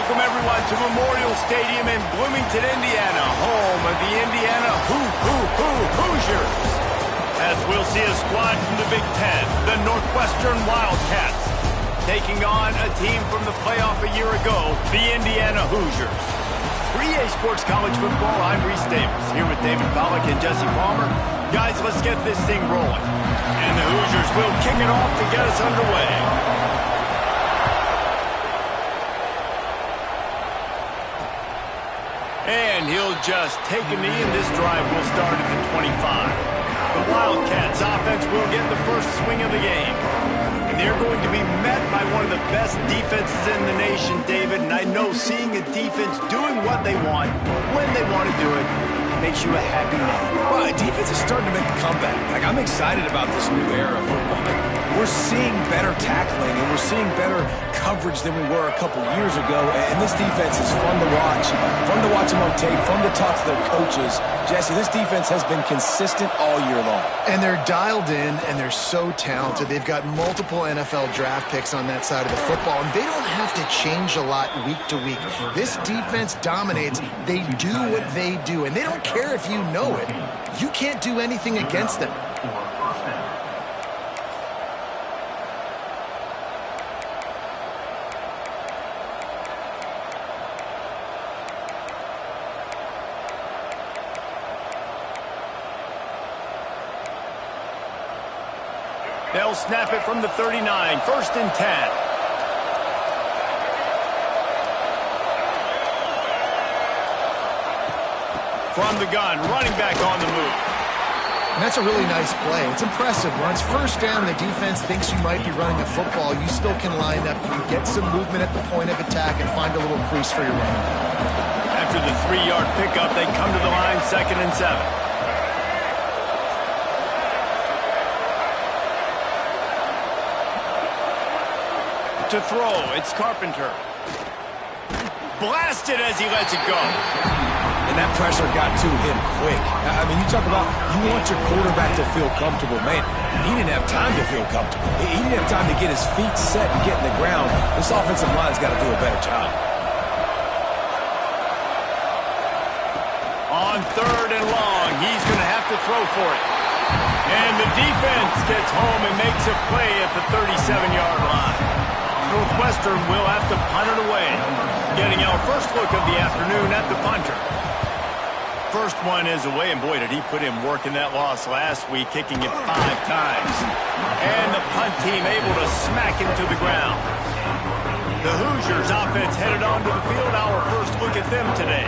Welcome, everyone, to Memorial Stadium in Bloomington, Indiana, home of the Indiana Hoosiers. As we'll see a squad from the Big Ten, the Northwestern Wildcats, taking on a team from the playoff a year ago, the Indiana Hoosiers. 3A Sports College Football, I'm Reese Davis, here with David Pollack and Jesse Palmer. Guys, let's get this thing rolling. And the Hoosiers will kick it off to get us underway. And he'll just take a knee, and this drive will start at the 25. The Wildcats offense will get the first swing of the game. And they're going to be met by one of the best defenses in the nation, David. And I know seeing a defense doing what they want, when they want to do it, makes you a happy man. Well, defense is starting to make a comeback. Like, I'm excited about this new era of football. We're seeing better tackling, and we're seeing better coverage than we were a couple years ago. And this defense is fun to watch them on tape, fun to talk to their coaches. Jesse, this defense has been consistent all year long. And they're dialed in, and they're so talented. They've got multiple NFL draft picks on that side of the football, and they don't have to change a lot week to week. This defense dominates. They do what they do, and they don't care if you know it. You can't do anything against them. They'll snap it from the 39, 1st and 10. From the gun, running back on the move. And that's a really nice play. It's impressive. When it's first down and the defense thinks you might be running a football, you still can line up. You can get some movement at the point of attack and find a little crease for your running back. After the 3-yard pickup, they come to the line, 2nd and 7. To throw, it's Carpenter. Blasted as he lets it go. And that pressure got to him quick. I mean, you talk about you want your quarterback to feel comfortable. Man, he didn't have time to feel comfortable. He didn't have time to get his feet set and get in the ground. This offensive line's got to do a better job. On 3rd and long, he's going to have to throw for it. And the defense gets home and makes a play at the 37-yard line. Northwestern will have to punt it away. Getting our first look of the afternoon at the punter. First one is away, and boy, did he put in work in that loss last week, kicking it 5 times. And the punt team able to smack him to the ground. The Hoosiers offense headed onto the field. Our first look at them today.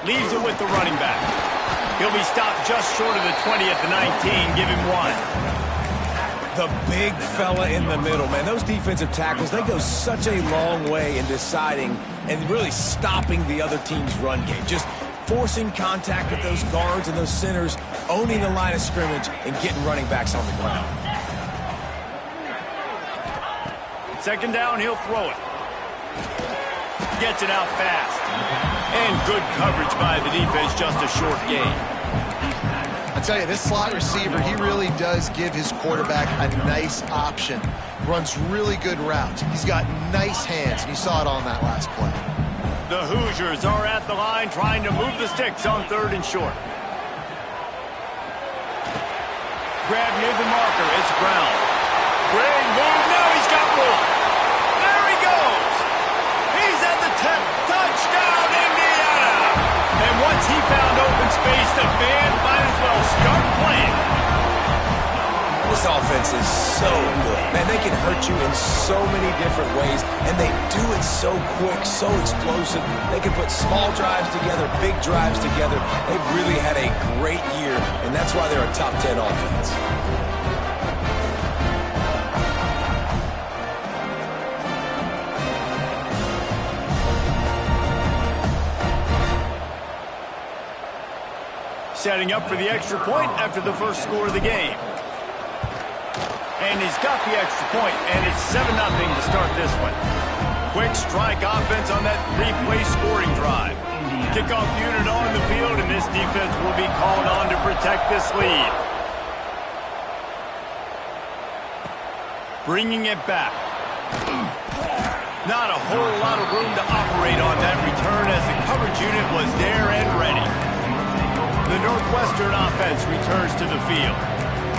Leaves it with the running back. He'll be stopped just short of the 20 at the 19. Give him 1. The big fella in the middle, man. Those defensive tackles, they go such a long way in deciding and really stopping the other team's run game. Just forcing contact with those guards and those centers, owning the line of scrimmage, and getting running backs on the ground. 2nd down, he'll throw it. Gets it out fast. And good coverage by the defense, just a short gain. I tell you, this slot receiver, he really does give his quarterback a nice option. Runs really good routes. He's got nice hands, and you saw it on that last play. The Hoosiers are at the line trying to move the sticks on 3rd and short. Grab near the marker, it's Brown. Great move, now he's got room. There he goes. He's at the 10. Touchdown, Indiana! And once he found open space, the band might as well start playing. This offense is so good. Man, they can hurt you in so many different ways, and they do it so quick, so explosive. They can put small drives together, big drives together. They've really had a great year, and that's why they're a top 10 offense. Setting up for the extra point after the first score of the game. And he's got the extra point, and it's 7-0 to start this one. Quick strike offense on that three-play scoring drive. Kickoff unit on the field, and this defense will be called on to protect this lead. Bringing it back. Not a whole lot of room to operate on that return as the coverage unit was there and ready. The Northwestern offense returns to the field.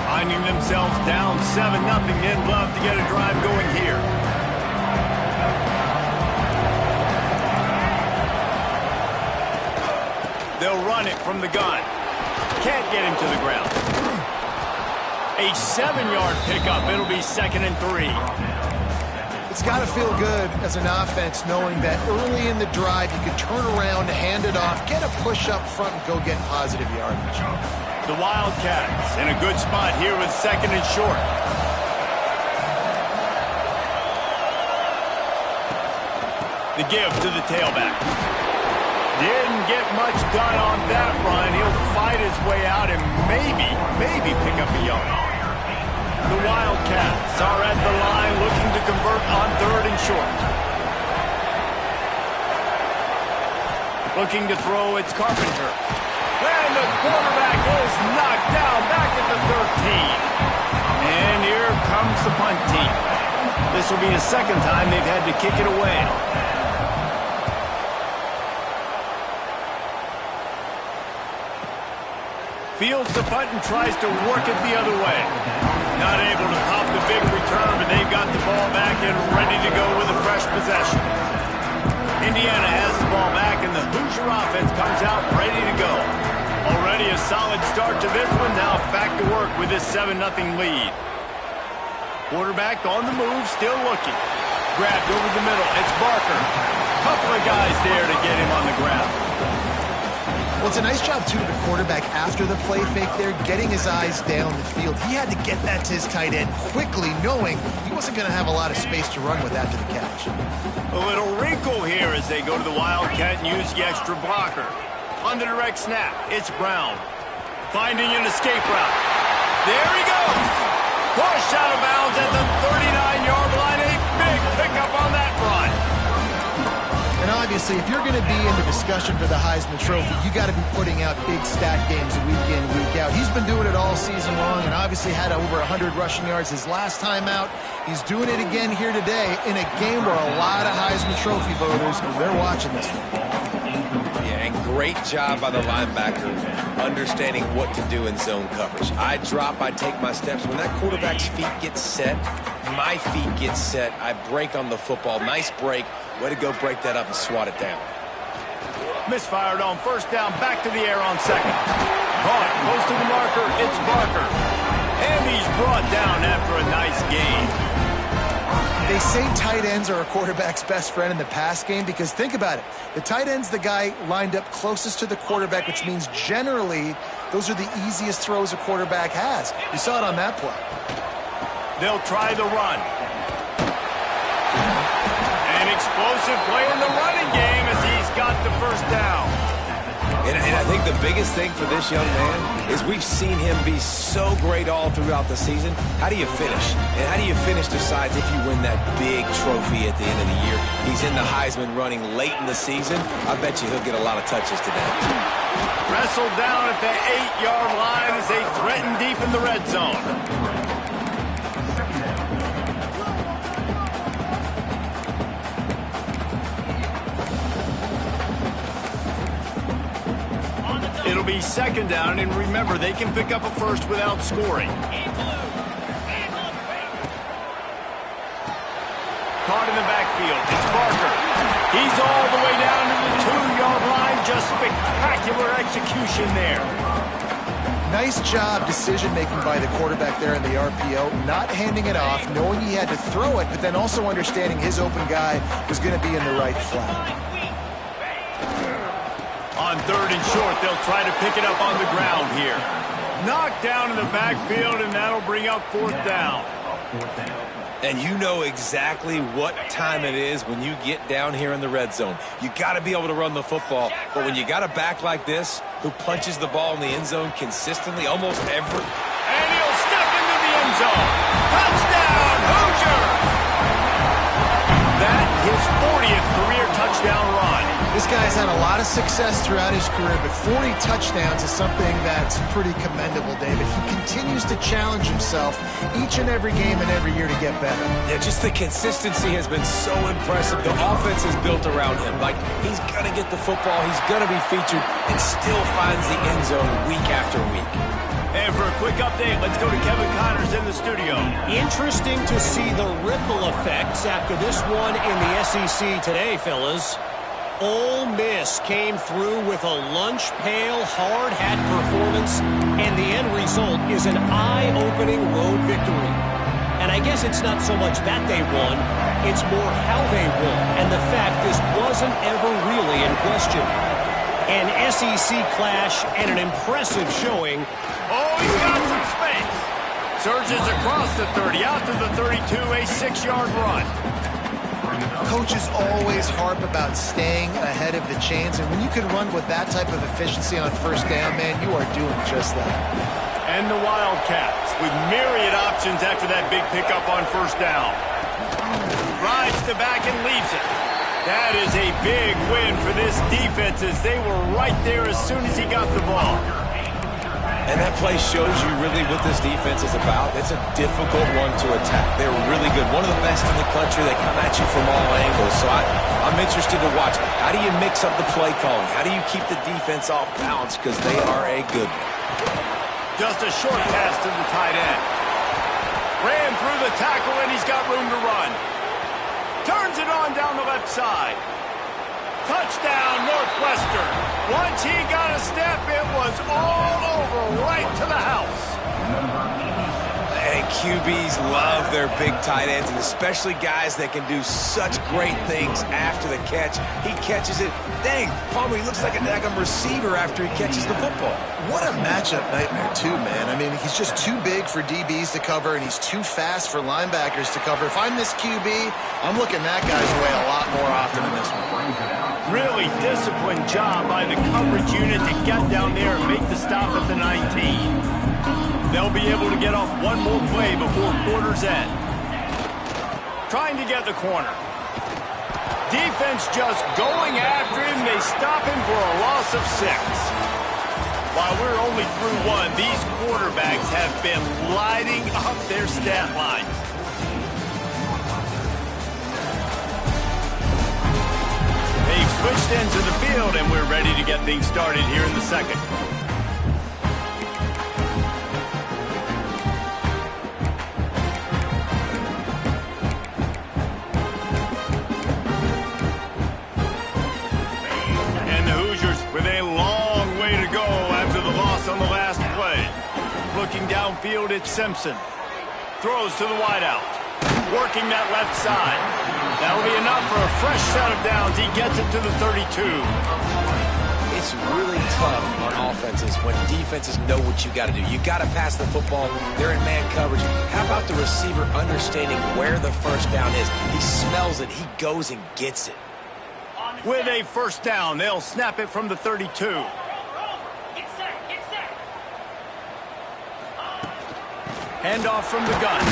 Finding themselves down 7-0, they'd love to get a drive going here. They'll run it from the gun. Can't get him to the ground. A 7-yard pickup. It'll be 2nd and 3. It's got to feel good as an offense knowing that early in the drive you can turn around, hand it off, get a push up front, and go get positive yardage. The Wildcats in a good spot here with 2nd and short. The give to the tailback. Didn't get much done on that run. He'll fight his way out and maybe pick up a yard. The Wildcats are at the line looking to convert on 3rd and short. Looking to throw, it's Carpenter. And the quarterback is knocked down back at the 13. And here comes the punt team. This will be the 2nd time they've had to kick it away. Fields the punt and tries to work it the other way. Not able to pop the big return, but they've got the ball back and ready to go with a fresh possession. Indiana has the ball back, and the Hoosier offense comes out ready to go. Already a solid start to this one. Now back to work with this 7-0 lead. Quarterback on the move, still looking. Grabbed over the middle. It's Barker. Couple of guys there to get him on the ground. Well, it's a nice job, too, of the quarterback after the play fake there, getting his eyes down the field. He had to get that to his tight end quickly, knowing he wasn't going to have a lot of space to run with after the catch. A little wrinkle here as they go to the Wildcat and use the extra blocker. On the direct snap, it's Brown. Finding an escape route. There he goes. Pushed out of bounds at the 39-yard line. A big pickup on that run. And obviously, if you're going to be in the discussion for the Heisman Trophy, you got to be putting out big stat games week in, week out. He's been doing it all season long and obviously had over 100 rushing yards his last time out. He's doing it again here today in a game where a lot of Heisman Trophy voters, they're watching this one. Yeah, and great job by the linebacker understanding what to do in zone coverage. I drop, I take my steps. When that quarterback's feet get set, my feet get set, I break on the football. Nice break. Way to go break that up and swat it down. Misfired on 1st down, back to the air on 2nd. Caught close to the marker, it's Barker. And he's brought down after a nice gain. They say tight ends are a quarterback's best friend in the pass game because think about it. The tight end's the guy lined up closest to the quarterback, which means generally those are the easiest throws a quarterback has. You saw it on that play. They'll try the run. An explosive play in the running game as he's got the 1st down. And I think the biggest thing for this young man is we've seen him be so great all throughout the season. How do you finish? And how do you finish decides if you win that big trophy at the end of the year. He's in the Heisman running late in the season. I bet you he'll get a lot of touches today. Wrestled down at the 8-yard line as they threaten deep in the red zone. It'll be 2nd down, and remember, they can pick up a 1st without scoring. Caught in the backfield, it's Barker. He's all the way down to the 2-yard line. Just spectacular execution there. Nice job decision-making by the quarterback there in the RPO, not handing it off, knowing he had to throw it, but then also understanding his open guy was going to be in the right flat. On 3rd and short, they'll try to pick it up on the ground here. Knocked down in the backfield, and that'll bring up 4th down. And you know exactly what time it is when you get down here in the red zone. You got to be able to run the football. But when you got a back like this who punches the ball in the end zone consistently, almost every... And he'll step into the end zone. Touchdown, Hoosiers! That his 40th career touchdown run. This guy's had a lot of success throughout his career, but 40 touchdowns is something that's pretty commendable, David. He continues to challenge himself each and every game and every year to get better. Yeah, just the consistency has been so impressive. The offense is built around him. Like, he's going to get the football, he's going to be featured, and still finds the end zone week after week. And for a quick update, let's go to Kevin Connors in the studio. Interesting to see the ripple effects after this one in the SEC today, fellas. Ole Miss came through with a lunch pail, hard hat performance, and the end result is an eye-opening road victory. And I guess it's not so much that they won, it's more how they won, and the fact this wasn't ever really in question. An SEC clash and an impressive showing. Oh, he's got some space. Surges across the 30, out to the 32, a 6-yard run. Coaches always harp about staying ahead of the chains, and when you can run with that type of efficiency on first down, man, you are doing just that. And the Wildcats with myriad options after that big pickup on first down. Drives the back and leaves it. That is a big win for this defense as they were right there as soon as he got the ball. And that play shows you really what this defense is about. It's a difficult one to attack. They're really good. One of the best in the country. They come at you from all angles. So I'm interested to watch. How do you mix up the play calling? How do you keep the defense off balance? Because they are a good one. Just a short pass to the tight end. Ran through the tackle, and he's got room to run. Turns it on down the left side. Touchdown, Northwestern. Once he got a step, it was all over right to the house. And QBs love their big tight ends, and especially guys that can do such great things after the catch. He catches it. Dang, Palmer, he looks like a daggum receiver after he catches the football. What a matchup nightmare, too, man. I mean, he's just too big for DBs to cover, and he's too fast for linebackers to cover. If I'm this QB, I'm looking that guy's way a lot more often than this one. Really disciplined job by the coverage unit to get down there and make the stop at the 19. They'll be able to get off one more play before quarter's end. Trying to get the corner. Defense just going after him. They stop him for a loss of 6. While we're only through one, these quarterbacks have been lighting up their stat line. They've switched into the field, and we're ready to get things started here in the second. And the Hoosiers with a long way to go after the loss on the last play. Looking downfield, it's Simpson. Throws to the wideout. Working that left side. That'll be enough for a fresh set of downs. He gets it to the 32. It's really tough on offenses when defenses know what you got to do. You got to pass the football. They're in man coverage. How about the receiver understanding where the first down is? He smells it. He goes and gets it. With a first down, they'll snap it from the 32. Handoff from the gun.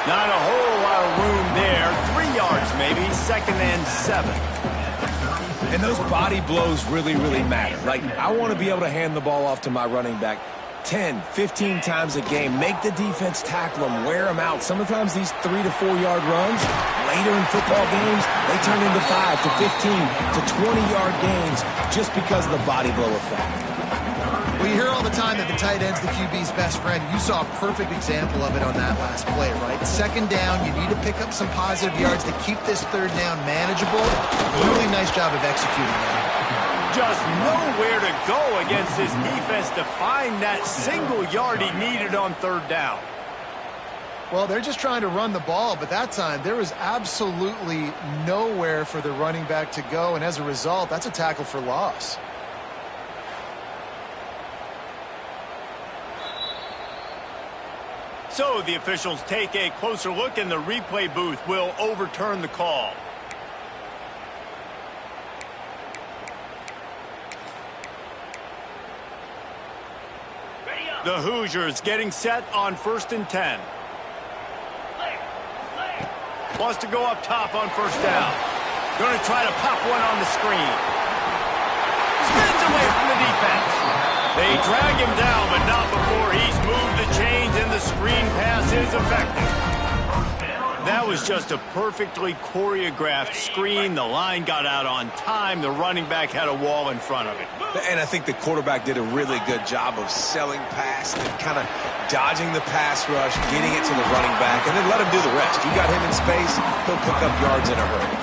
Not a whole lot of room there. 3 yards maybe, 2nd and 7. And those body blows really, really matter. Like, I want to be able to hand the ball off to my running back 10, 15 times a game. Make the defense tackle them, wear them out. Sometimes these 3 to 4 yard runs, later in football games, they turn into 5 to 15 to 20-yard gains just because of the body blow effect. Well, you hear all the time that the tight end's the QB's best friend. You saw a perfect example of it on that last play, right? 2nd down, you need to pick up some positive yards to keep this 3rd down manageable. Really nice job of executing that. Just nowhere to go against this defense to find that single yard he needed on 3rd down. Well, they're just trying to run the ball, but that time there was absolutely nowhere for the running back to go, and as a result, that's a tackle for loss. So the officials take a closer look, and the replay booth will overturn the call. The Hoosiers getting set on 1st and 10. Wants to go up top on 1st down. Going to try to pop one on the screen. Spins away from the defense. They drag him down, but not before he's moved the chains, and the screen pass is effective. That was just a perfectly choreographed screen. The line got out on time. The running back had a wall in front of it. And I think the quarterback did a really good job of selling past and kind of dodging the pass rush, getting it to the running back, and then let him do the rest. You got him in space, he'll pick up yards in a hurry.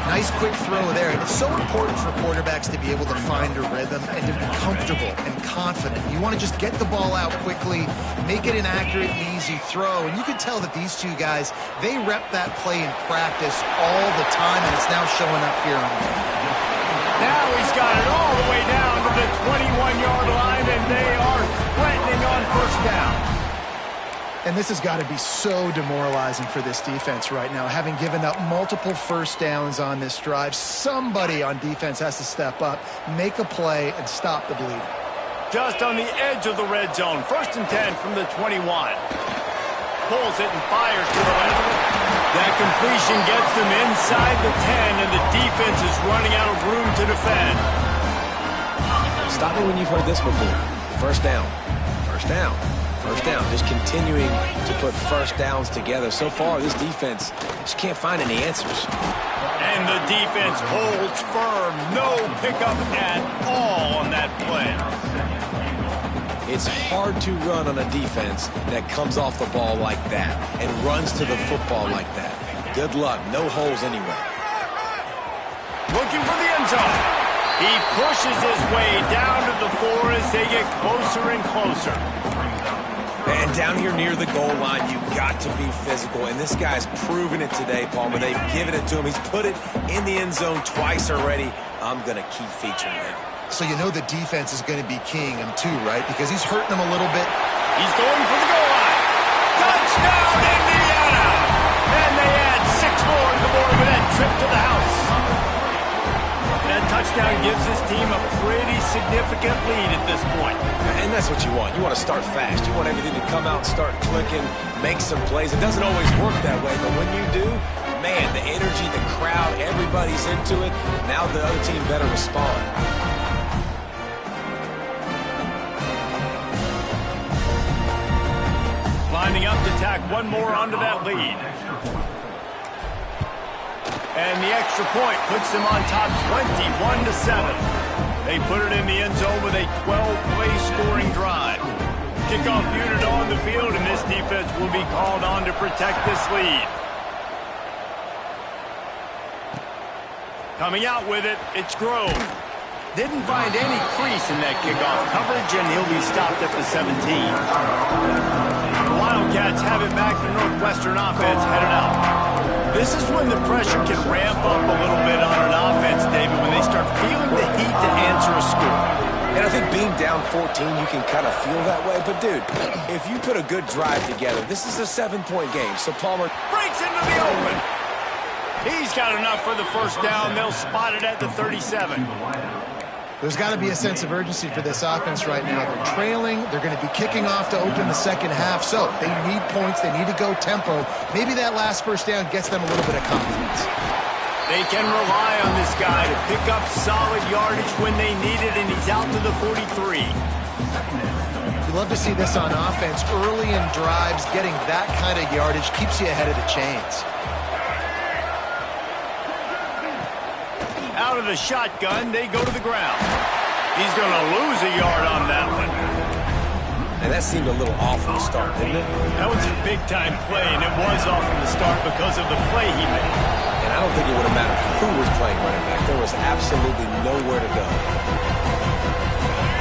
Nice quick throw there. And it's so important for quarterbacks to be able to find a rhythm and to be comfortable and confident. You want to just get the ball out quickly, make it an accurate and easy throw. And you can tell that these two guys, they rep that play in practice all the time, and it's now showing up here on the field. Now he's got it all the way down to the 21-yard line, and they are threatening on 1st down. And this has got to be so demoralizing for this defense right now. Having given up multiple 1st downs on this drive, somebody on defense has to step up, make a play, and stop the bleeding. Just on the edge of the red zone. 1st and 10 from the 21. Pulls it and fires to the left. That completion gets them inside the 10, and the defense is running out of room to defend. Stop me when you've heard this before. 1st down. 1st down. 1st down, just continuing to put 1st downs together. So far, this defense just can't find any answers. And the defense holds firm. No pickup at all on that play. It's hard to run on a defense that comes off the ball like that and runs to the football like that. Good luck. No holes anywhere. Looking for the end zone. He pushes his way down to the 4 as they get closer and closer. And down here near the goal line, you've got to be physical. And this guy's proven it today, Palmer. They've given it to him. He's put it in the end zone twice already. I'm going to keep featuring him. So you know the defense is going to be keying him too, right? Because he's hurting them a little bit. He's going for the goal line. Touchdown, Indiana! And they add 6 more to the board with that trip to the house. That touchdown gives his team a pretty significant lead at this point. And that's what you want. You want to start fast. You want everything to come out, start clicking, make some plays. It doesn't always work that way, but when you do, man, the energy, the crowd, everybody's into it. Now the other team better respond. Lining up to tack one more onto that lead. And the extra point puts them on top 21-7. They put it in the end zone with a 12-play scoring drive. Kickoff unit on the field, and this defense will be called on to protect this lead. Coming out with it, it's Grove. Didn't find any crease in that kickoff coverage, and he'll be stopped at the 17. The Wildcats have it back. The Northwestern offense headed out. This is when the pressure can ramp up a little bit on an offense, David, when they start feeling the heat to answer a score. And I think being down 14, you can kind of feel that way. But, dude, if you put a good drive together, this is a 7-point game. So Palmer breaks into the open. He's got enough for the 1st down. They'll spot it at the 37. There's got to be a sense of urgency for this offense right now. They're trailing. They're going to be kicking off to open the second half. So they need points. They need to go tempo. Maybe that last 1st down gets them a little bit of confidence. They can rely on this guy to pick up solid yardage when they need it, and he's out to the 43. You love to see this on offense. Early in drives, getting that kind of yardage keeps you ahead of the chains. Out of the shotgun, they go to the ground. He's going to lose a yard on that one. And that seemed a little off from the start, didn't it? That was a big-time play, and it was off from the start because of the play he made. And I don't think it would have mattered who was playing running back. There was absolutely nowhere to go.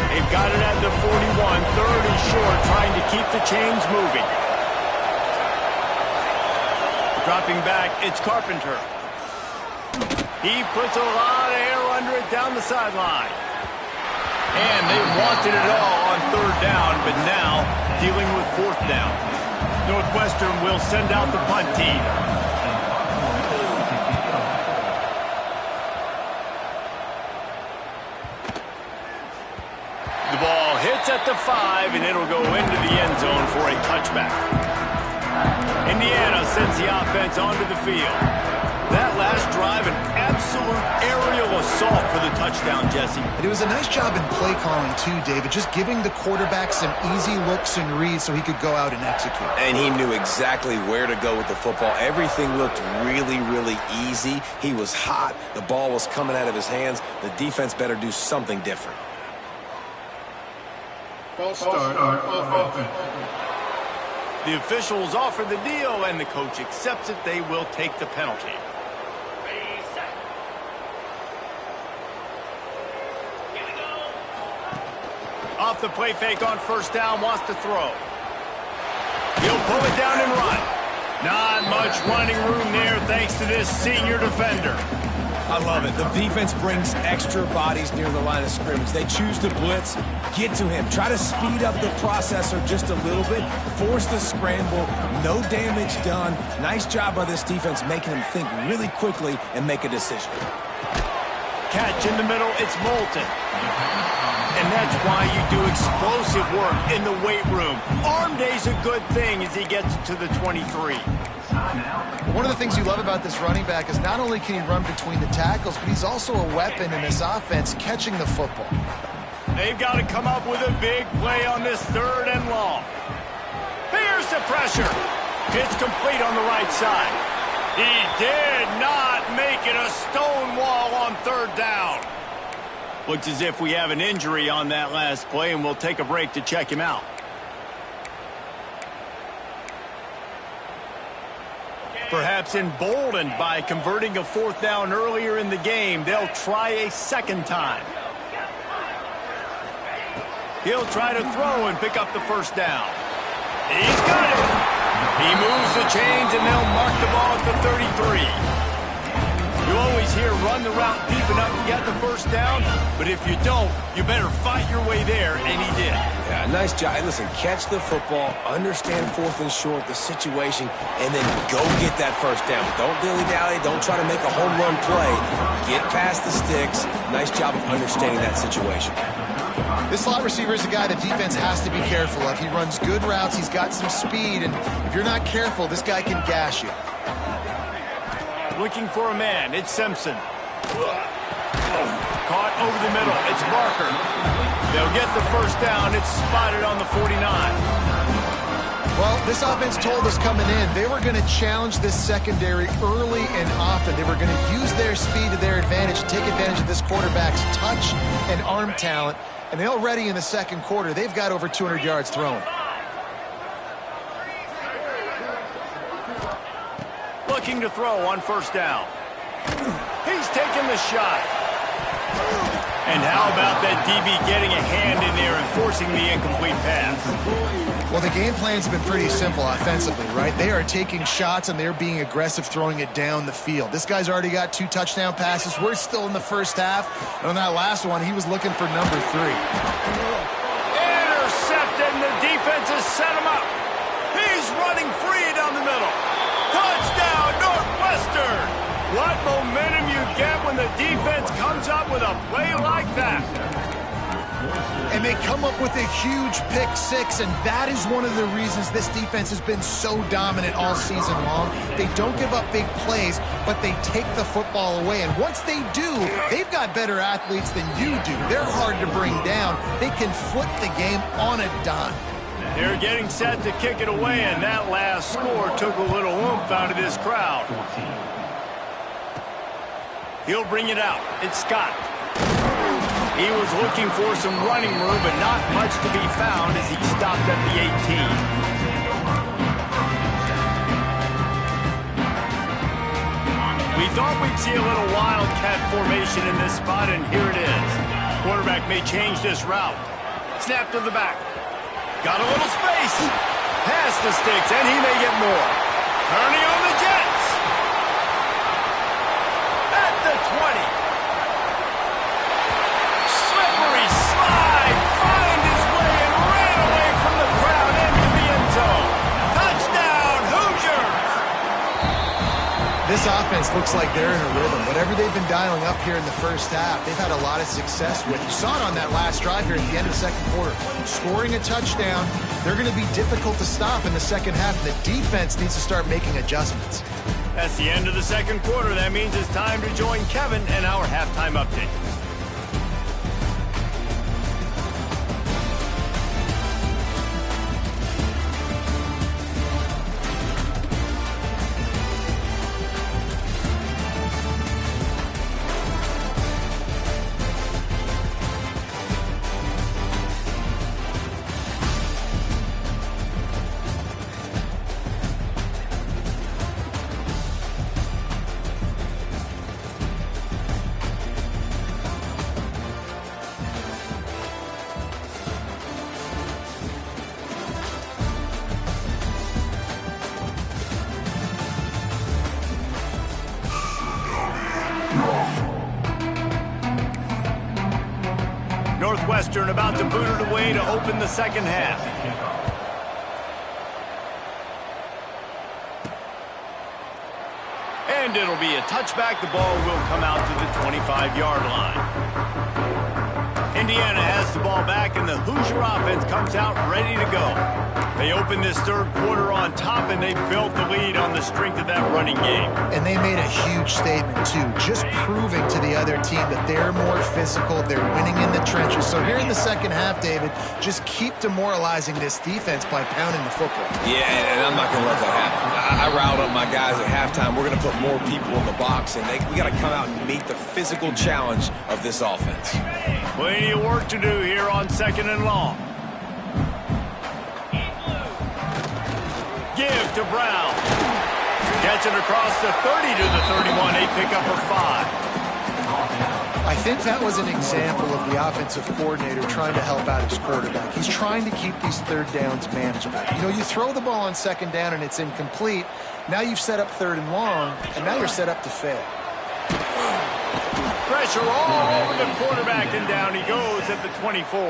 They've got it at the 41, 3rd and short, trying to keep the chains moving. Dropping back, it's Carpenter. He puts a lot of air under it down the sideline. And they wanted it all on 3rd down, but now dealing with 4th down. Northwestern will send out the punt team. The ball hits at the 5, and it'll go into the end zone for a touchback. Indiana sends the offense onto the field. That last drive, an absolute aerial assault for the touchdown, Jesse. It was a nice job in play calling, too, David, just giving the quarterback some easy looks and reads so he could go out and execute. And he knew exactly where to go with the football. Everything looked really, really easy. He was hot. The ball was coming out of his hands. The defense better do something different. False start on offense. The officials offer the deal, and the coach accepts it. They will take the penalty. Off the play fake on first down, wants to throw. He'll pull it down and run. Not much running room there thanks to this senior defender. I love it. The defense brings extra bodies near the line of scrimmage. They choose to blitz, get to him, try to speed up the processor just a little bit, force the scramble, no damage done. Nice job by this defense making him think really quickly and make a decision. Catch in the middle, it's Moulton. And that's why you do explosive work in the weight room. Arm day's a good thing as he gets to the 23. One of the things you love about this running back is not only can he run between the tackles, but he's also a weapon in this offense catching the football. They've got to come up with a big play on this 3rd and long. Here's the pressure. It's complete on the right side. He did not make it a stone wall on 3rd down. Looks as if we have an injury on that last play, and we'll take a break to check him out. Perhaps emboldened by converting a 4th down earlier in the game, they'll try a 2nd time. He'll try to throw and pick up the 1st down. He's got it. He moves the chains, and they'll mark the ball at the 33. You always hear run the route deep enough to get the 1st down, but if you don't, you better fight your way there, and he did. Yeah, nice job. Hey, listen, catch the football, understand 4th and short, the situation, and then go get that 1st down. Don't dilly-dally. Don't try to make a home run play. Get past the sticks. Nice job of understanding that situation. This slot receiver is a guy the defense has to be careful of. He runs good routes. He's got some speed, and if you're not careful, this guy can gash you. Looking for a man. It's Simpson. Caught over the middle. It's Barker. They'll get the 1st down. It's spotted on the 49. Well, this offense told us coming in they were going to challenge this secondary early and often. They were going to use their speed to their advantage, take advantage of this quarterback's touch and arm talent. And they already in the 2nd quarter, they've got over 200 yards thrown. Looking to throw on 1st down. He's taking the shot. And how about that DB getting a hand in there and forcing the incomplete pass? Well, the game plan's been pretty simple offensively, right? They are taking shots, and they're being aggressive throwing it down the field. This guy's already got 2 touchdown passes. We're still in the 1st half. And on that last one, he was looking for number 3. Intercepted, and the defense has set him up. He's running free down the middle. Touchdown, Northwestern! What momentum you get when the defense comes up with a play like that. And they come up with a huge pick 6, and that is one of the reasons this defense has been so dominant all season long. They don't give up big plays, but they take the football away. And once they do, they've got better athletes than you do. They're hard to bring down. They can flip the game on a dime. They're getting set to kick it away, and that last score took a little oomph out of this crowd. He'll bring it out. It's Scott. He was looking for some running room, but not much to be found as he stopped at the 18. We thought we'd see a little wildcat formation in this spot, and here it is. Quarterback may change this route. Snap to the back. Got a little space. Past the sticks, and he may get more. Turning on the Jets. At the 20. Slippery slide. Find his way and ran away from the crowd into the end zone. Touchdown. This offense looks like they're in a rhythm. Whatever they've been dialing up here in the first half, they've had a lot of success with. You saw it on that last drive here at the end of the second quarter. Scoring a touchdown, they're going to be difficult to stop in the second half. The defense needs to start making adjustments. That's the end of the second quarter. That means it's time to join Kevin and our halftime update. Northwestern about to boot it away to open the second half. And it'll be a touchback. The ball will come out to the 25-yard line. Indiana has the ball back, and the Hoosier offense comes out ready to go. They opened this third quarter on top, and they built the lead on the strength of that running game. And they made a huge statement, too, just proving to the other team that they're more physical, they're winning in the trenches. So here in the second half, David, just keep demoralizing this defense by pounding the football. Yeah, and I'm not going to let that happen. I riled up my guys at halftime. We're going to put more people in the box, and we got to come out and meet the physical challenge of this offense. Plenty of work to do here on second and long. Give to Brown. Gets it across the 30 to the 31. A pickup for 5. I think that was an example of the offensive coordinator trying to help out his quarterback. He's trying to keep these third downs manageable. You know, you throw the ball on second down and it's incomplete. Now you've set up third and long, and now you're set up to fail. Pressure all over the quarterback, and down he goes at the 24.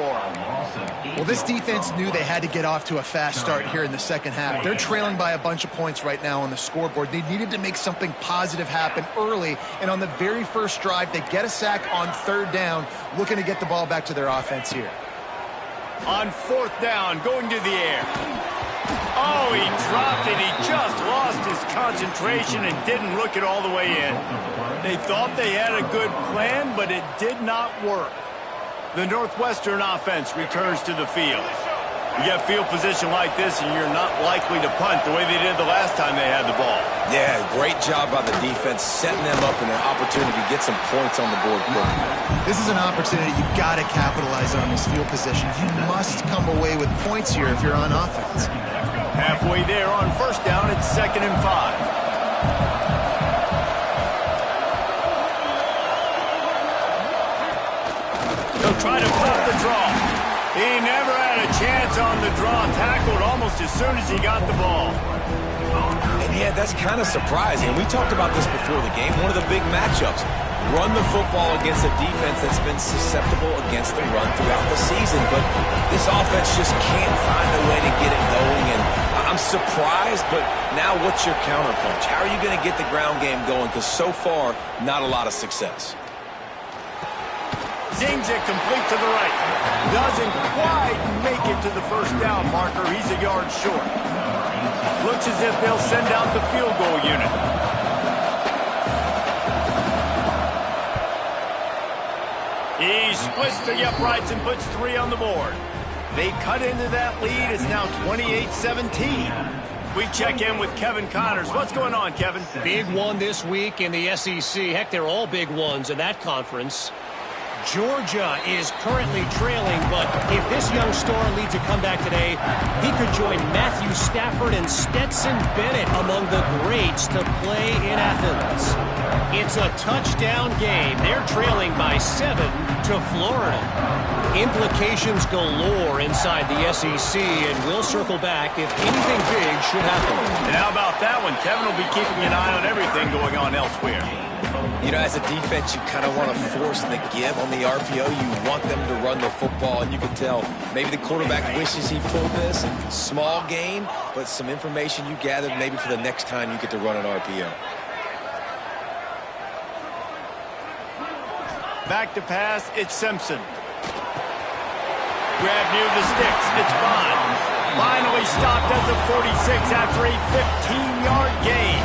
Well, this defense knew they had to get off to a fast start here in the second half. They're trailing by a bunch of points right now on the scoreboard. They needed to make something positive happen early, and on the very first drive, they get a sack on third down, looking to get the ball back to their offense here. On fourth down, going to the air. Oh, he dropped it. He just lost his concentration and didn't look it all the way in. They thought they had a good plan, but it did not work. The Northwestern offense returns to the field. You get field position like this, and you're not likely to punt the way they did the last time they had the ball. Yeah, great job by the defense, setting them up in an opportunity to get some points on the board quickly. This is an opportunity you've got to capitalize on this field position. You must come away with points here if you're on offense. Halfway there on first down, it's 2nd and 5. He'll try to pop the draw. He never had a chance on the draw. Tackled almost as soon as he got the ball. And yeah, that's kind of surprising. We talked about this before the game. One of the big matchups. Run the football against a defense that's been susceptible against the run throughout the season. But this offense just can't find a way to get it going. And I'm surprised, but now what's your counterpunch? How are you going to get the ground game going? Because so far, not a lot of success. Zings it complete to the right. Doesn't quite make it to the first down marker. He's a yard short. Looks as if they'll send out the field goal unit. He splits the uprights and puts 3 on the board. They cut into that lead. It's now 28-17. We check in with Kevin Connors. What's going on, Kevin? Big one this week in the SEC. Heck, they're all big ones in that conference. Georgia is currently trailing, but if this young star leads a comeback today, he could join Matthew Stafford and Stetson Bennett among the greats to play in Athens. It's a touchdown game. They're trailing by 7 to Florida. Implications galore inside the SEC, and we'll circle back if anything big should happen. And how about that one? Kevin will be keeping an eye on everything going on elsewhere. You know, as a defense, you kind of want to force the give on the RPO. You want them to run the football, and you can tell maybe the quarterback wishes he pulled this. Small gain, but some information you gathered maybe for the next time you get to run an RPO. Back to pass, it's Simpson. Grab near the sticks, it's Bond. Finally stopped at the 46 after a 15-yard gain.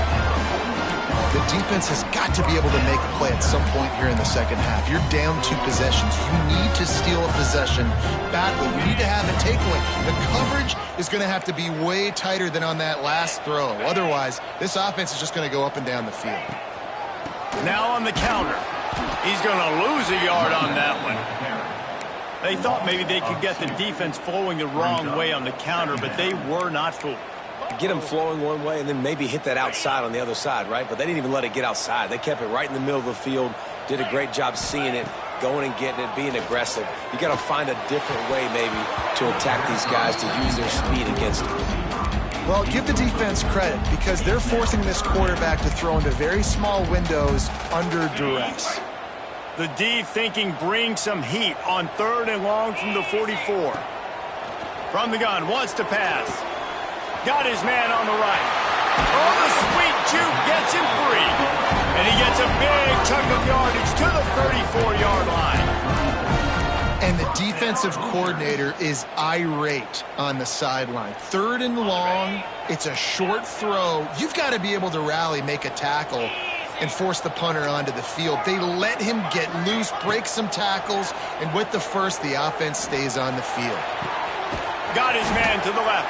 The defense has got to be able to make a play at some point here in the second half. You're down 2 possessions. You need to steal a possession badly. You need to have a takeaway. The coverage is going to have to be way tighter than on that last throw. Otherwise, this offense is just going to go up and down the field. Now on the counter. He's going to lose a yard on that one. They thought maybe they could get the defense flowing the wrong way on the counter, but they were not fooled. Get them flowing one way and then maybe hit that outside on the other side, right? But they didn't even let it get outside. They kept it right in the middle of the field, did a great job seeing it, going and getting it, being aggressive. You got to find a different way maybe to attack these guys, to use their speed against them. Well, give the defense credit because they're forcing this quarterback to throw into very small windows under duress. The D thinking bring some heat on 3rd and long from the 44. From the gun, wants to pass. Got his man on the right. Oh, the sweet juke gets him free. And he gets a big chunk of yardage to the 34-yard line. And the defensive coordinator is irate on the sideline. 3rd and long, it's a short throw. You've got to be able to rally, make a tackle, and force the punter onto the field. They let him get loose, break some tackles, and with the first, the offense stays on the field. Got his man to the left.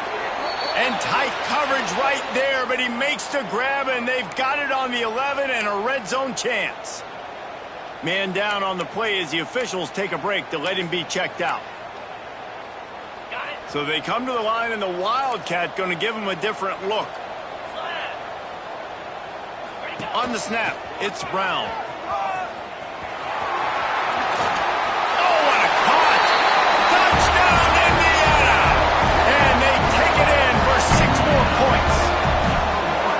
And tight coverage right there, but he makes the grab, and they've got it on the 11 and a red zone chance. Man down on the play as the officials take a break to let him be checked out. So they come to the line, and the Wildcat going to give him a different look. On the snap, it's Brown. Oh, what a catch! Touchdown, Indiana! And they take it in for 6 more points.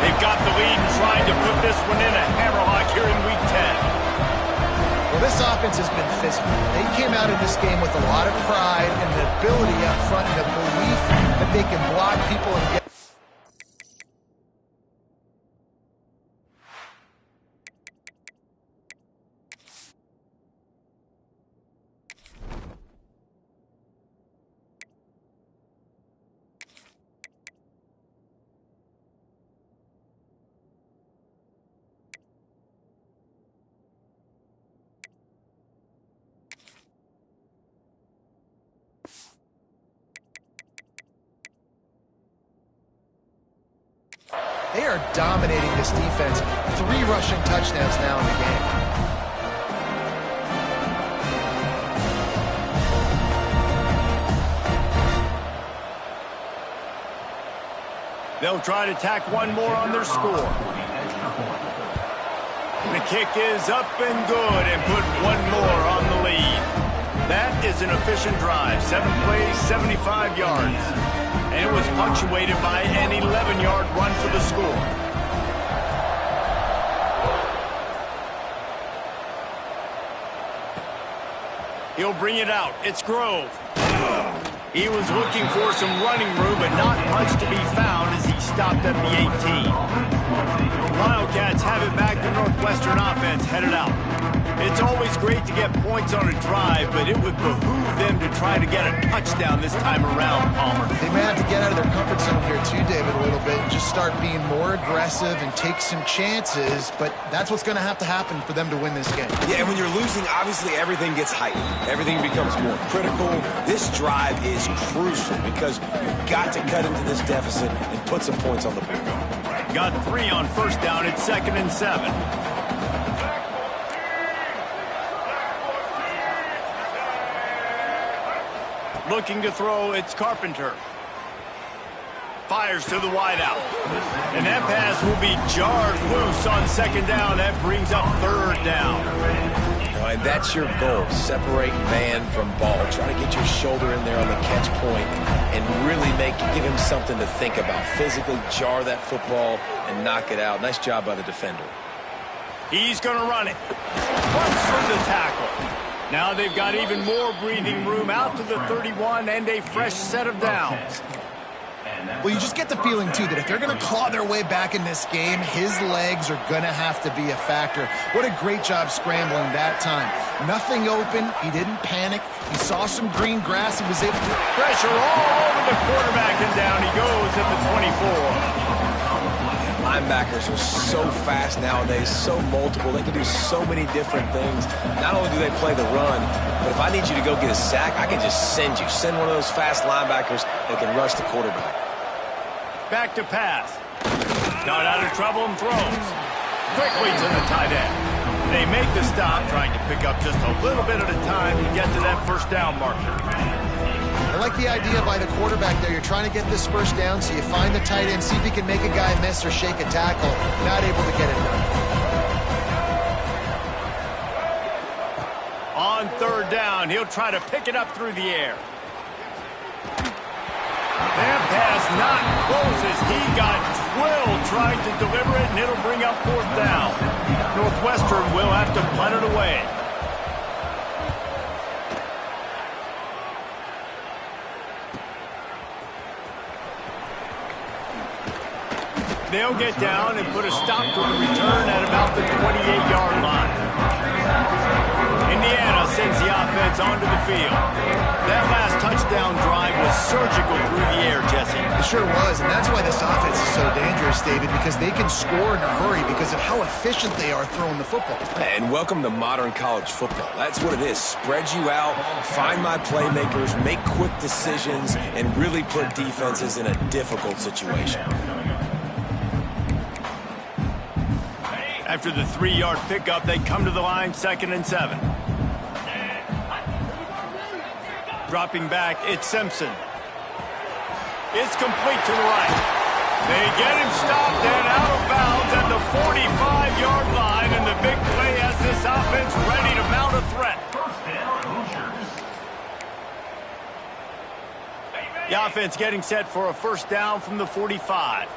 They've got the lead and trying to put this one in a hammerlock here in Week 10. Well, this offense has been physical. They came out in this game with a lot of pride and the ability up front and the belief that they can block people and get. They are dominating this defense. 3 rushing touchdowns now in the game. They'll try to tack one more on their score. The kick is up and good and put one more on the lead. That is an efficient drive. 7 plays, 75 yards. And it was punctuated by an 11-yard run for the score. He'll bring it out. It's Grove. He was looking for some running room, but not much to be found as he stopped at the 18. Wildcats have it back. The Northwestern offense headed out. It's always great to get points on a drive, but it would behoove them to try to get a touchdown this time around, Palmer. They may have to get out of their comfort zone here too, David, a little bit, and just start being more aggressive and take some chances, but that's what's going to happen for them to win this game. Yeah, and when you're losing, obviously everything gets heightened. Everything becomes more critical. This drive is crucial because you've got to cut into this deficit and put some points on the board. Got 3 on first down. It's 2nd and 7. Looking to throw, it's Carpenter. Fires to the wideout. And that pass will be jarred loose on 2nd down. That brings up 3rd down. And that's your goal. Separate man from ball. Try to get your shoulder in there on the catch point and really give him something to think about. Physically jar that football and knock it out. Nice job by the defender. He's going to run it. Runs from the tackle. Now they've got even more breathing room out to the 31 and a fresh set of downs. Well, you just get the feeling, too, that if they're going to claw their way back in this game, his legs are going to have to be a factor. What a great job scrambling that time. Nothing open. He didn't panic. He saw some green grass. He was able to... Pressure all over the quarterback, and down he goes at the 24. Linebackers are so fast nowadays, so multiple. They can do so many different things. Not only do they play the run, but if I need you to go get a sack, I can just send you. Send one of those fast linebackers that can rush the quarterback. Back to pass. Got out of trouble and throws. Quickly to the tight end. They make the stop, trying to pick up just a little bit at a time to get to that first down marker. I like the idea by the quarterback there. You're trying to get this first down, so you find the tight end, see if he can make a guy miss or shake a tackle. Not able to get it done. On third down, he'll try to pick it up through the air. That pass not close as he got drilled trying to deliver it, and it'll bring up fourth down. Northwestern will have to punt it away. They'll get down and put a stop to the return at about the 28-yard line. Indiana sends the offense onto the field. That last touchdown drive was surgical through the air, Jesse. It sure was, and that's why this offense is so dangerous, David, because they can score in a hurry because of how efficient they are throwing the football. And welcome to modern college football. That's what it is. Spread you out, find my playmakers, make quick decisions, and really put defenses in a difficult situation. After the 3-yard pickup, they come to the line, 2nd and 7. Dropping back, it's Simpson. It's complete to the right. They get him stopped and out of bounds at the 45-yard line, and the big play has this offense ready to mount a threat. The offense getting set for a first down from the 45.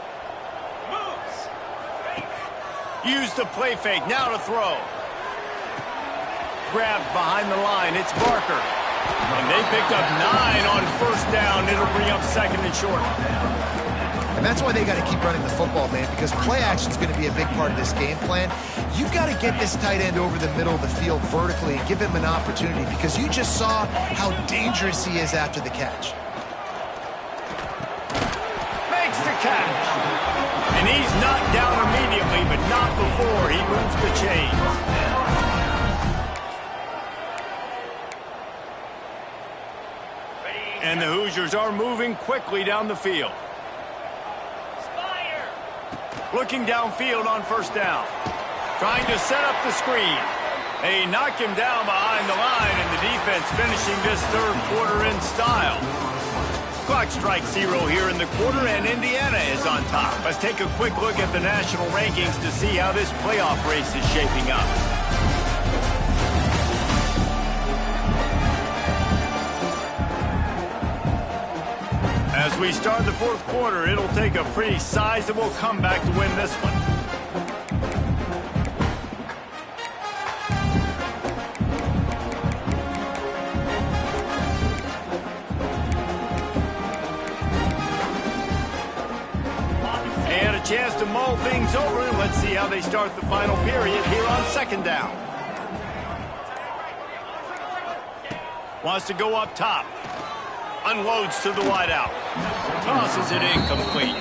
Use the play fake, now to throw. Grabbed behind the line, it's Barker. And they picked up 9 on first down. It'll bring up 2nd and short. And that's why they got to keep running the football, man, because play action is going to be a big part of this game plan. You've got to get this tight end over the middle of the field vertically and give him an opportunity, because you just saw how dangerous he is after the catch. Makes the catch. And he's knocked down immediately, but not before he moves the chains. And the Hoosiers are moving quickly down the field. Looking downfield on first down. Trying to set up the screen. They knock him down behind the line, and the defense finishing this third quarter in style. Clock strikes 0 here in the quarter, and Indiana is on top. Let's take a quick look at the national rankings to see how this playoff race is shaping up. As we start the fourth quarter, it'll take a pretty sizable comeback to win this one. And a chance to mull things over. Let's see how they start the final period here on 2nd down. Wants to go up top. Unloads to the wideout. Tosses it incomplete.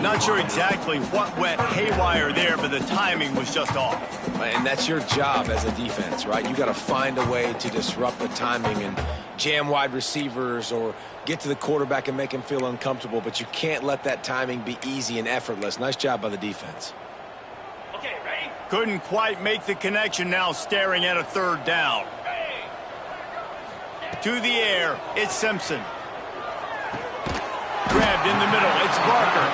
Not sure exactly what went haywire there, but the timing was just off. And that's your job as a defense, right? You got to find a way to disrupt the timing and jam wide receivers or get to the quarterback and make him feel uncomfortable, but you can't let that timing be easy and effortless. Nice job by the defense. Okay, ready? Couldn't quite make the connection, now staring at a 3rd down. To the air, it's Simpson. Grabbed in the middle, it's Barker.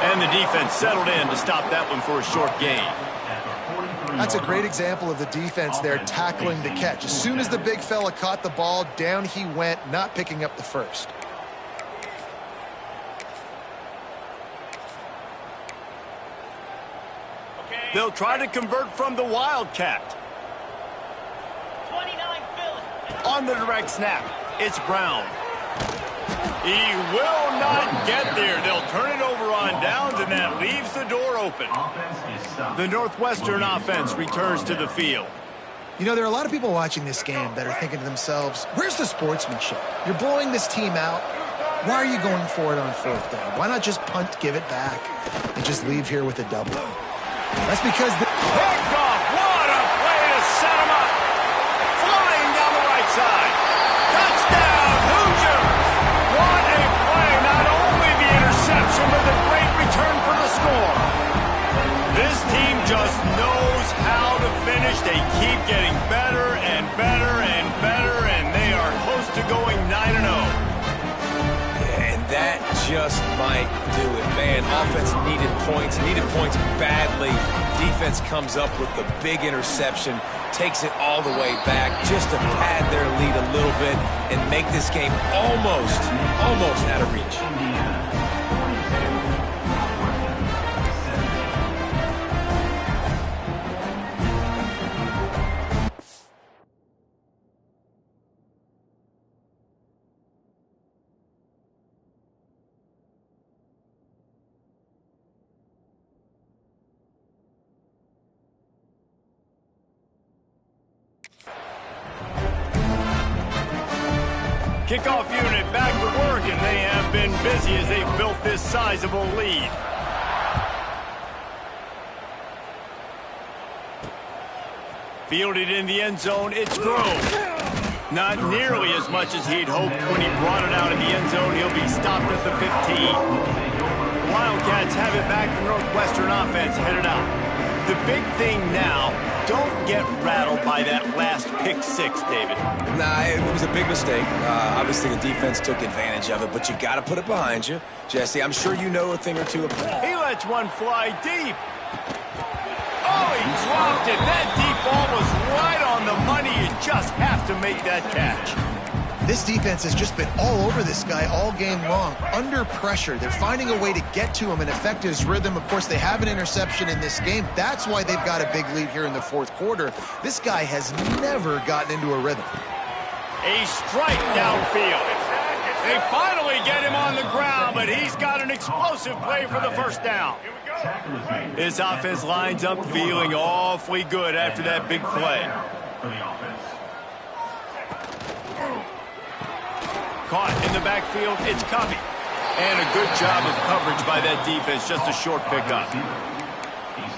And the defense settled in to stop that one for a short gain. That's a great example of the defense there tackling the catch. As soon as the big fella caught the ball, down he went, not picking up the first. They'll try to convert from the Wildcat. On the direct snap, it's Brown. He will not get there. They'll turn it over on downs, and that leaves the door open. The Northwestern offense returns to the field. You know, there are a lot of people watching this game that are thinking to themselves, where's the sportsmanship? You're blowing this team out. Why are you going for it on fourth down? Why not just punt, give it back, and just leave here with a double? That's because the... Picked off. What a play to set him up. Flying down the right side. Touchdown, Hoosiers. What a play. Not only the interception, but the great return for the score. This team just knows how to finish. They keep getting better and better and better, and they are close to going 9-0. And that just might do it, man. Offense needed points badly. Defense comes up with the big interception, takes it all the way back just to pad their lead a little bit and make this game almost out of reach. Kickoff unit back to work, and they have been busy as they've built this sizable lead. Fielded in the end zone, it's Grove. Not nearly as much as he'd hoped when he brought it out of the end zone. He'll be stopped at the 15. Wildcats have it back. The Northwestern offense headed out. The big thing now, don't get rattled by that last pick six, David. Nah, it was a big mistake. Obviously, the defense took advantage of it, but you got to put it behind you. Jesse, I'm sure you know a thing or two about it. He lets one fly deep. Oh, he dropped it. That deep ball was right on the money. You just have to make that catch. This defense has just been all over this guy all game long. Under pressure, they're finding a way to get to him and affect his rhythm. Of course, they have an interception in this game. That's why they've got a big lead here in the fourth quarter. This guy has never gotten into a rhythm. A strike downfield. They finally get him on the ground, but he's got an explosive play for the first down. His offense lines up feeling awfully good after that big play. Caught in the backfield, it's Covey. And a good job of coverage by that defense, just a short pickup.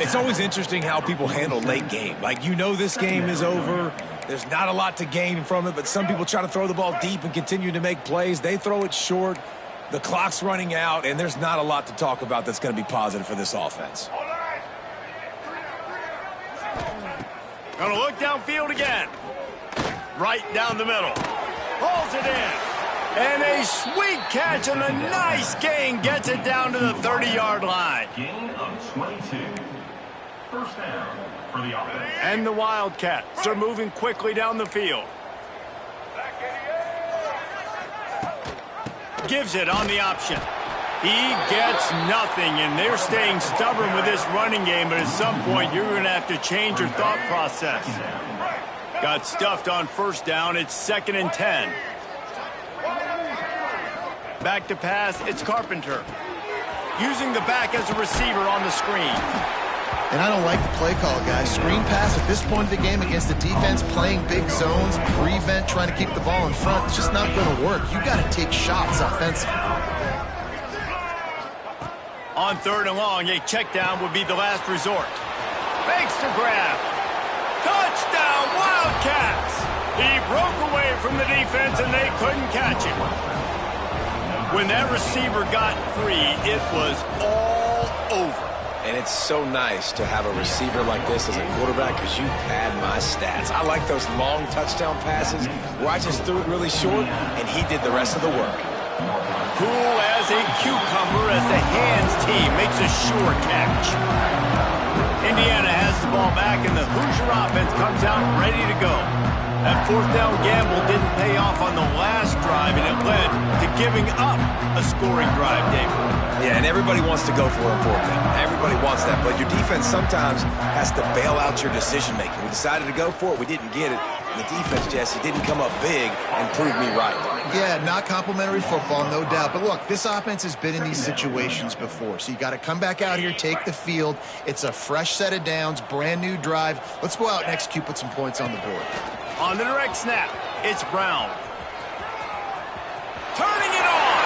It's always interesting how people handle late game. Like, you know this game is over. There's not a lot to gain from it, but some people try to throw the ball deep and continue to make plays. They throw it short. The clock's running out, and there's not a lot to talk about that's going to be positive for this offense. Gonna look downfield again. Right down the middle. Pulls it in. And a sweet catch and a nice gain gets it down to the 30-yard line. Gain of 22. First down for the offense. And the Wildcats are moving quickly down the field. Gives it on the option. He gets nothing, and they're staying stubborn with this running game, but at some point you're going to have to change your thought process. Got stuffed on first down. It's 2nd and 10. Back to pass, it's Carpenter. Using the back as a receiver on the screen. And I don't like the play call, guys. Screen pass at this point of the game against the defense, playing big zones, prevent, trying to keep the ball in front. It's just not going to work. You got to take shots offensively. On 3rd and long, a check down would be the last resort. Makes the grab. Touchdown, Wildcats! He broke away from the defense, and they couldn't catch him. When that receiver got free, it was all over. And it's so nice to have a receiver like this as a quarterback because you pad my stats. I like those long touchdown passes where I just threw it really short, and he did the rest of the work. Cool as a cucumber as the hands team makes a sure catch. Indiana has the ball back, and the Hoosier offense comes out ready to go. That 4th down gamble didn't pay off on the last drive, and it led to giving up a scoring drive, David. Yeah, and everybody wants to go for it on 4th down. Everybody wants that, but your defense sometimes has to bail out your decision-making. We decided to go for it. We didn't get it. The defense, Jesse, didn't come up big and prove me right. Yeah, not complimentary football, no doubt. But look, this offense has been in these situations before. So you got to come back out here, take the field. It's a fresh set of downs, brand new drive. Let's go out and execute, put some points on the board. On the direct snap, it's Brown. Turning it on.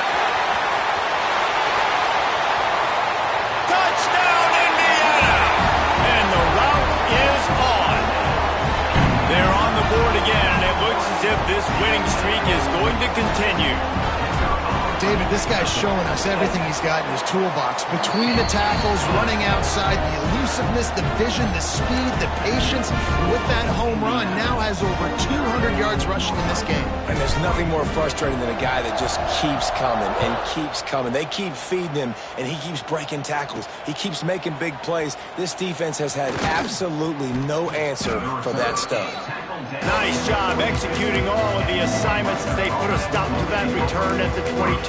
Touchdown, Indiana. And the route is on. They're on the board again, and it looks as if this winning streak is going to continue. David, this guy's showing us everything he's got in his toolbox. Between the tackles, running outside, the elusiveness, the vision, the speed, the patience. And with that home run, now has over 200 yards rushing in this game. And there's nothing more frustrating than a guy that just keeps coming and keeps coming. They keep feeding him, and he keeps breaking tackles. He keeps making big plays. This defense has had absolutely no answer for that stud. Nice job executing all of the assignments as they put a stop to that return at the 22.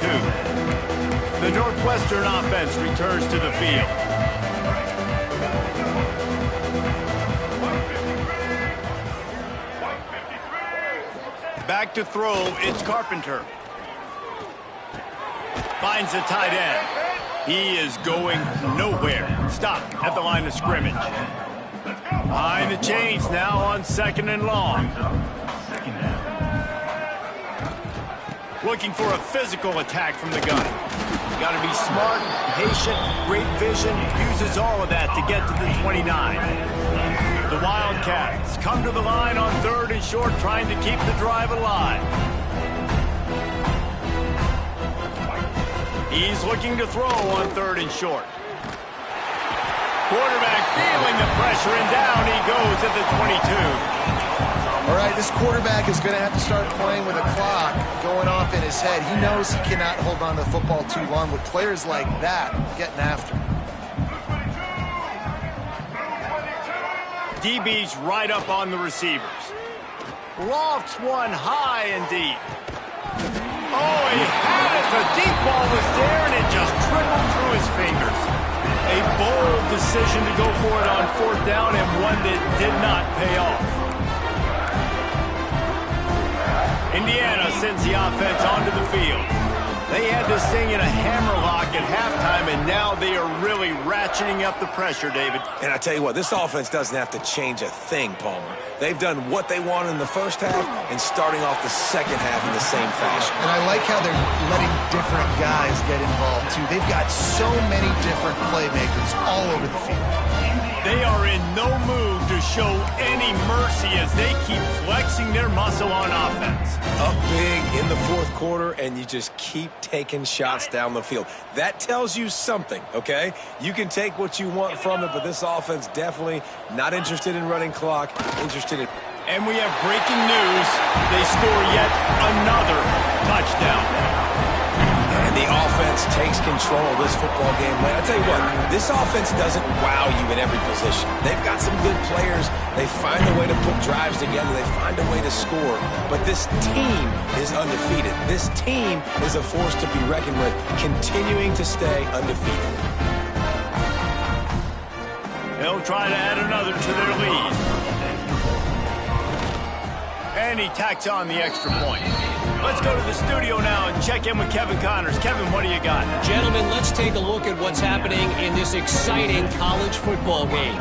The Northwestern offense returns to the field. Back to throw, it's Carpenter. Finds the tight end. He is going nowhere. Stop at the line of scrimmage. Behind the chains now on 2nd and long. Looking for a physical attack from the gun. Got to be smart, patient, great vision. Uses all of that to get to the 29. The Wildcats come to the line on 3rd and short, trying to keep the drive alive. He's looking to throw on 3rd and short. Quarterback feeling the pressure, and down he goes at the 22. All right, this quarterback is going to have to start playing with a clock going off in his head. He knows he cannot hold on to the football too long with players like that getting after him. DB's right up on the receivers. Lofts one high and deep. Oh, he had it. The deep ball was there, and it just trickled through his fingers. A bold decision to go for it on 4th down, and one that did not pay off. Indiana sends the offense onto the field. They had this thing in a hammerlock at halftime, and now they are really ratcheting up the pressure, David. And I tell you what, this offense doesn't have to change a thing, Palmer. They've done what they wanted in the first half and starting off the second half in the same fashion. And I like how they're letting different guys get involved, too. They've got so many different playmakers all over the field. They are in no mood to show any mercy as they keep flexing their muscle on offense. Up big in the 4th quarter, and you just keep taking shots down the field. That tells you something, okay? You can take what you want from it, but this offense definitely not interested in running clock, interested in... And we have breaking news. They score yet another touchdown. And the offense takes control of this football game. I tell you what, this offense doesn't wow you in every position. They've got some good players. They find a way to put drives together. They find a way to score. But this team is undefeated. This team is a force to be reckoned with, continuing to stay undefeated. They'll try to add another to their lead. And he tacks on the extra point. Let's go to the studio now and check in with Kevin Connors. Kevin, what do you got? Gentlemen, let's take a look at what's happening in this exciting college football game.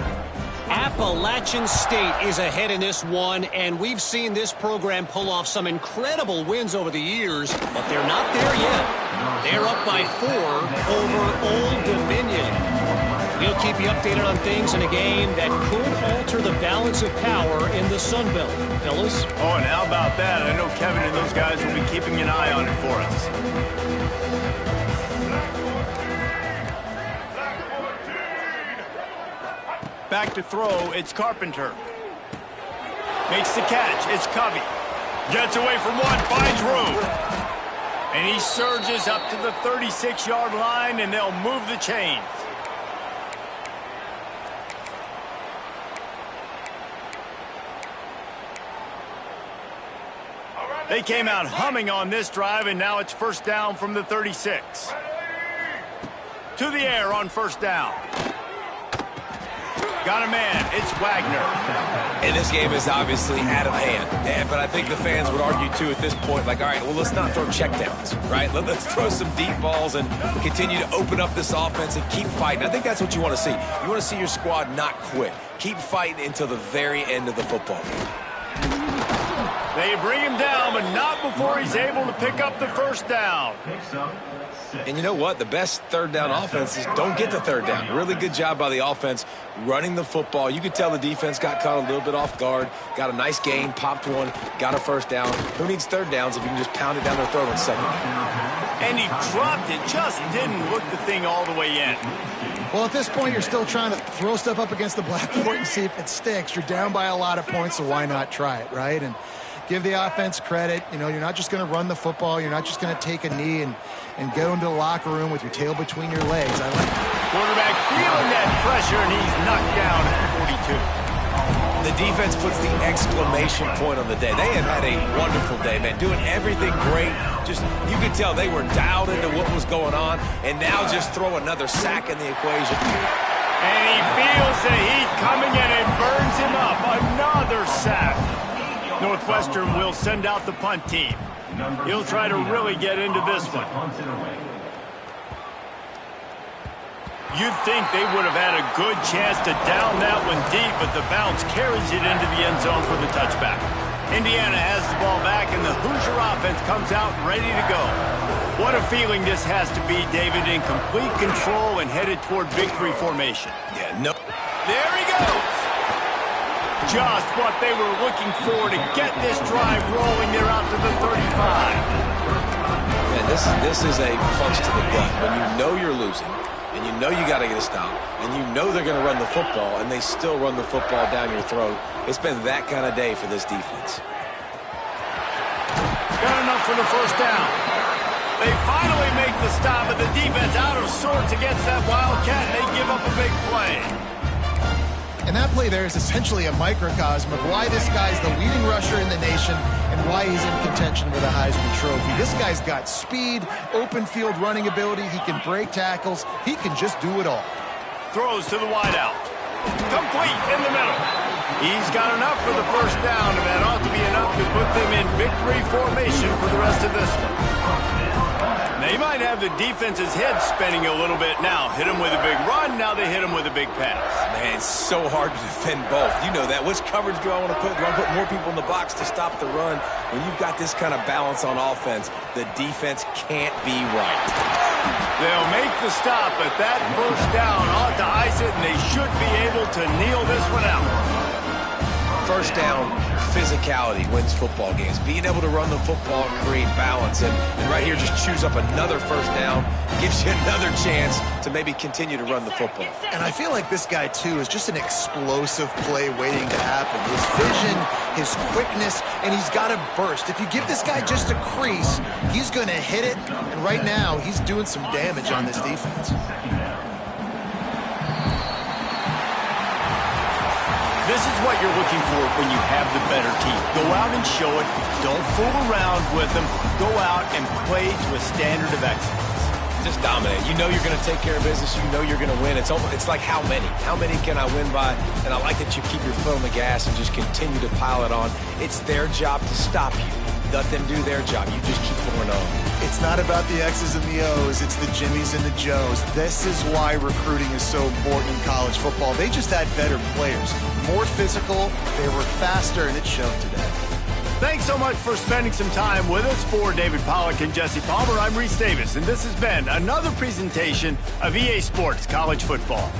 Appalachian State is ahead in this one, and we've seen this program pull off some incredible wins over the years, but they're not there yet. They're up by 4 over Old Dominion. We'll keep you updated on things in a game that could alter the balance of power in the Sun Belt. Fellas? Oh, and how about that? I know Kevin and those guys will be keeping an eye on it for us. Back to throw, it's Carpenter. Makes the catch, it's Covey. Gets away from one, finds room. And he surges up to the 36-yard line, and they'll move the chains. They came out humming on this drive, and now it's 1st down from the 36. To the air on 1st down. Got a man. It's Wagner. And this game is obviously out of hand. but I think the fans would argue, too, at this point, like, all right, well, let's not throw checkdowns, right? Let's throw some deep balls and continue to open up this offense and keep fighting. I think that's what you want to see. You want to see your squad not quit. Keep fighting until the very end of the football game. They bring him down, but not before he's able to pick up the first down. And you know what? The best third down offenses don't get the third down. Really good job by the offense running the football. You could tell the defense got caught a little bit off guard, got a nice gain, popped one, got a first down. Who needs third downs if you can just pound it down their throat on second down? And he dropped it, just didn't look the thing all the way in. Well, at this point, you're still trying to throw stuff up against the blackboard and see if it sticks. You're down by a lot of points, so why not try it, right? And give the offense credit. You know, you're not just going to run the football. You're not just going to take a knee and go into the locker room with your tail between your legs. I like quarterback feeling that pressure, and he's knocked down at 42. The defense puts the exclamation point on the day. They have had a wonderful day, man, doing everything great. Just, you could tell they were dialed into what was going on, and now just throw another sack in the equation. And he feels the heat coming in and burns him up. Another sack. Northwestern will send out the punt team. He'll try to really get into this one. You'd think they would have had a good chance to down that one deep, but the bounce carries it into the end zone for the touchback. Indiana has the ball back, and the Hoosier offense comes out ready to go. What a feeling this has to be, David, in complete control and headed toward victory formation. Yeah, no. There he goes. Just what they were looking for to get this drive rolling. They're out to the 35. Man, this is a punch to the gut. When you know you're losing, and you know you got to get a stop, and you know they're going to run the football, and they still run the football down your throat. It's been that kind of day for this defense. Got enough for the first down. They finally make the stop, but the defense out of sorts against that Wildcat, and they give up a big play. And that play there is essentially a microcosm of why this guy's the leading rusher in the nation and why he's in contention for the Heisman Trophy. This guy's got speed, open field running ability. He can break tackles. He can just do it all. Throws to the wideout. Complete in the middle. He's got enough for the first down, and that ought to be enough to put them in victory formation for the rest of this one. They might have the defense's head spinning a little bit now. Hit him with a big run, now they hit him with a big pass. Man, it's so hard to defend both. You know that. Which coverage do I want to put? Do I want to put more people in the box to stop the run? When you've got this kind of balance on offense, the defense can't be right. They'll make the stop, but that first down ought to ice it, and they should be able to kneel this one out. First down, physicality wins football games. Being able to run the football and create balance. And right here, just choose up another first down. Gives you another chance to maybe continue to run the football. And I feel like this guy, too, is just an explosive play waiting to happen. His vision, his quickness, and he's got a burst. If you give this guy just a crease, he's going to hit it. And right now, he's doing some damage on this defense. This is what you're looking for when you have the better team. Go out and show it. Don't fool around with them. Go out and play to a standard of excellence. Just dominate. You know you're going to take care of business. You know you're going to win. It's like how many? How many can I win by? And I like that you keep your foot on the gas and just continue to pile it on. It's their job to stop you. Let them do their job. You just keep pouring on. It's not about the X's and the O's. It's the Jimmies and the Joes. This is why recruiting is so important in college football. They just had better players. More physical, they were faster, and it showed today. Thanks so much for spending some time with us. For David Pollack and Jesse Palmer, I'm Reese Davis, and this has been another presentation of EA Sports College Football.